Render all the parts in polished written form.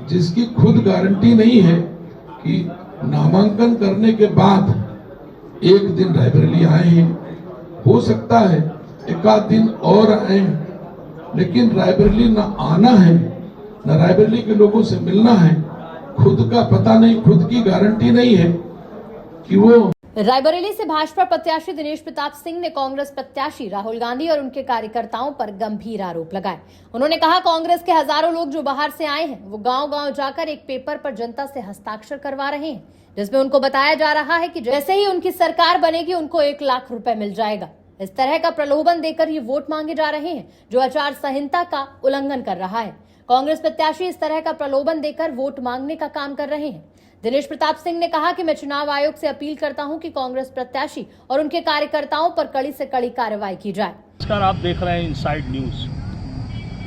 जिसकी खुद गारंटी नहीं है कि नामांकन करने के बाद एक दिन रायबरेली आए हैं, हो सकता है एक आध दिन और आए, लेकिन रायबरेली न आना है न रायबरेली के लोगों से मिलना है, खुद का पता नहीं, खुद की गारंटी नहीं है कि वो। रायबरेली से भाजपा प्रत्याशी दिनेश प्रताप सिंह ने कांग्रेस प्रत्याशी राहुल गांधी और उनके कार्यकर्ताओं पर गंभीर आरोप लगाए। उन्होंने कहा कांग्रेस के हजारों लोग जो बाहर से आए हैं वो गांव-गांव जाकर एक पेपर पर जनता से हस्ताक्षर करवा रहे हैं, जिसमें उनको बताया जा रहा है कि जैसे ही उनकी सरकार बनेगी उनको 1 लाख रुपए मिल जाएगा। इस तरह का प्रलोभन देकर ये वोट मांगे जा रहे हैं, जो आचार संहिता का उल्लंघन कर रहा है। कांग्रेस प्रत्याशी इस तरह का प्रलोभन देकर वोट मांगने का काम कर रहे हैं। दिनेश प्रताप सिंह ने कहा कि मैं चुनाव आयोग से अपील करता हूं कि कांग्रेस प्रत्याशी और उनके कार्यकर्ताओं पर कड़ी से कड़ी कार्रवाई की जाए। नमस्कार, आप देख रहे हैं इनसाइड न्यूज।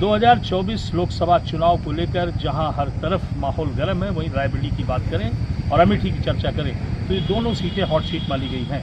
2024 लोकसभा चुनाव को लेकर जहां हर तरफ माहौल गर्म है, वहीं रायबरेली की बात करें और अमेठी की चर्चा करें तो ये दोनों सीटें हॉट सीट मानी गई हैं।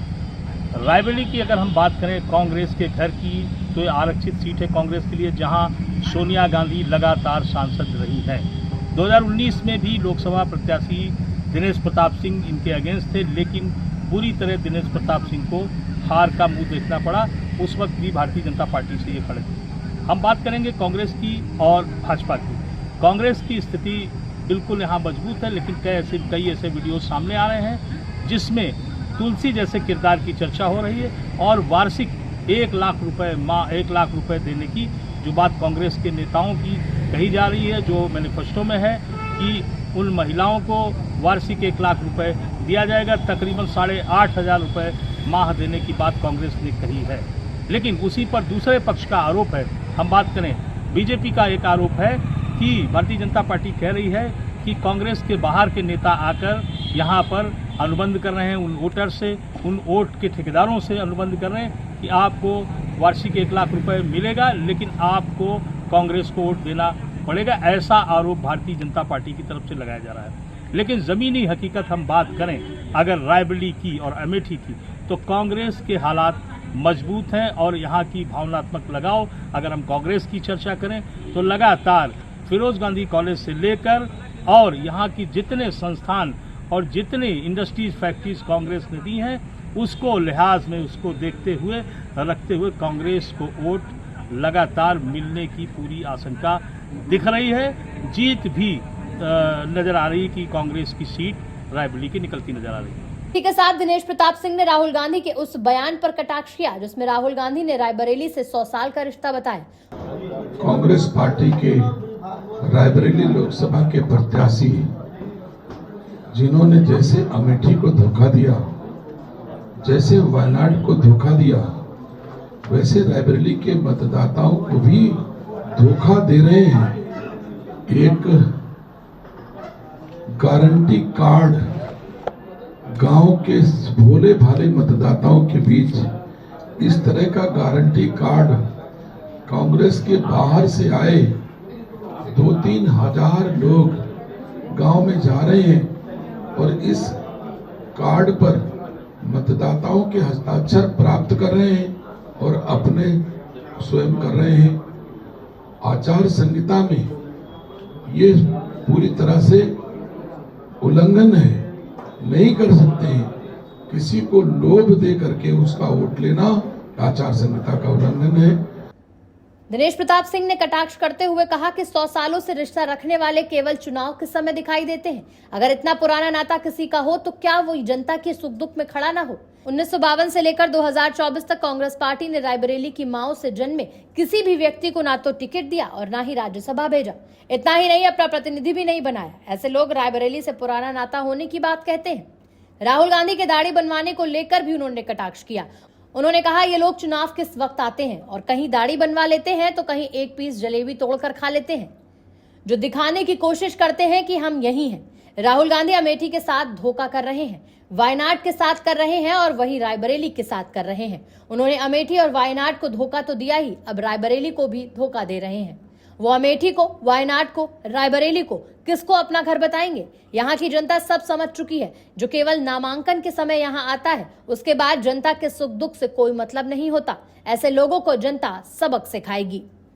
रायबरेली की अगर हम बात करें कांग्रेस के घर की, तो ये आरक्षित सीट है कांग्रेस के लिए, जहां सोनिया गांधी लगातार सांसद रही हैं। 2019 में भी लोकसभा प्रत्याशी दिनेश प्रताप सिंह इनके अगेंस्ट थे, लेकिन पूरी तरह दिनेश प्रताप सिंह को हार का मुंह देखना पड़ा। उस वक्त भी भारतीय जनता पार्टी से ये खड़े थे। हम बात करेंगे कांग्रेस की और भाजपा की। कांग्रेस की स्थिति बिल्कुल यहाँ मजबूत है, लेकिन कई ऐसे वीडियो सामने आ रहे हैं जिसमें तुलसी जैसे किरदार की चर्चा हो रही है और वार्षिक 1 लाख रुपए 1 लाख रुपए देने की जो बात कांग्रेस के नेताओं की कही जा रही है, जो मैनिफेस्टो में है कि उन महिलाओं को वार्षिक 1 लाख रुपए दिया जाएगा, तकरीबन 8,500 रुपए माह देने की बात कांग्रेस ने कही है। लेकिन उसी पर दूसरे पक्ष का आरोप है, हम बात करें बीजेपी का एक आरोप है कि भारतीय जनता पार्टी कह रही है कि कांग्रेस के बाहर के नेता आकर यहाँ पर अनुबंध कर रहे हैं, उन वोटर से, उन वोट के ठेकेदारों से अनुबंध कर रहे हैं कि आपको वार्षिक 1 लाख रुपए मिलेगा, लेकिन आपको कांग्रेस को वोट देना पड़ेगा। ऐसा आरोप भारतीय जनता पार्टी की तरफ से लगाया जा रहा है। लेकिन ज़मीनी हकीकत हम बात करें अगर रायबरेली की और अमेठी की, तो कांग्रेस के हालात मजबूत हैं और यहाँ की भावनात्मक लगाव, अगर हम कांग्रेस की चर्चा करें तो लगातार फिरोज गांधी कॉलेज से लेकर और यहाँ की जितने संस्थान और जितने इंडस्ट्रीज फैक्ट्रीज कांग्रेस ने दी हैं, उसको लिहाज में उसको देखते हुए रखते हुए कांग्रेस को वोट लगातार मिलने की पूरी आशंका दिख रही है। जीत भी नजर आ रही कि कांग्रेस की सीट रायबरेली की निकलती नजर आ रही है। इसी के साथ दिनेश प्रताप सिंह ने राहुल गांधी के उस बयान पर कटाक्ष किया जिसमें राहुल गांधी ने रायबरेली से 100 साल का रिश्ता बताया। कांग्रेस पार्टी के रायबरेली लोकसभा के प्रत्याशी जिन्होंने जैसे अमेठी को धोखा दिया, जैसे वायनाड को धोखा दिया, वैसे रायबरेली के मतदाताओं को भी धोखा दे रहे हैं। एक गारंटी कार्ड गांव के भोले भाले मतदाताओं के बीच, इस तरह का गारंटी कार्ड कांग्रेस के बाहर से आए 2-3 हजार लोग गांव में जा रहे हैं और इस कार्ड पर मतदाताओं के हस्ताक्षर प्राप्त कर रहे हैं और अपने स्वयं कर रहे हैं। आचार संहिता में ये पूरी तरह से उल्लंघन है, नहीं कर सकते हैं। किसी को लोभ दे करके उसका वोट लेना आचार संहिता का उल्लंघन है। दिनेश प्रताप सिंह ने कटाक्ष करते हुए कहा कि 100 सालों से रिश्ता रखने वाले केवल चुनाव के समय दिखाई देते हैं। अगर इतना पुराना नाता किसी का हो तो क्या वो जनता के सुख दुख में खड़ा ना हो। 1952 से लेकर 2024 तक कांग्रेस पार्टी ने रायबरेली की माओ से जन्मे किसी भी व्यक्ति को ना तो टिकट दिया और ना ही राज्यसभा भेजा। इतना ही नहीं, अपना प्रतिनिधि भी नहीं बनाया। ऐसे लोग रायबरेली से पुराना नाता होने की बात कहते हैं। राहुल गांधी के दाढ़ी बनवाने को लेकर भी उन्होंने कटाक्ष किया। उन्होंने कहा ये लोग चुनाव किस वक्त आते हैं और कहीं दाढ़ी बनवा लेते हैं तो कहीं एक पीस जलेबी तोड़कर खा लेते हैं, जो दिखाने की कोशिश करते हैं कि हम यही हैं। राहुल गांधी अमेठी के साथ धोखा कर रहे हैं, वायनाड के साथ कर रहे हैं और वही रायबरेली के साथ कर रहे हैं। उन्होंने अमेठी और वायनाड को धोखा तो दिया ही, अब रायबरेली को भी धोखा दे रहे हैं। वो अमेठी को, वायनाड को, रायबरेली को किसको अपना घर बताएंगे? यहाँ की जनता सब समझ चुकी है। जो केवल नामांकन के समय यहाँ आता है, उसके बाद जनता के सुख दुख से कोई मतलब नहीं होता। ऐसे लोगों को जनता सबक सिखाएगी।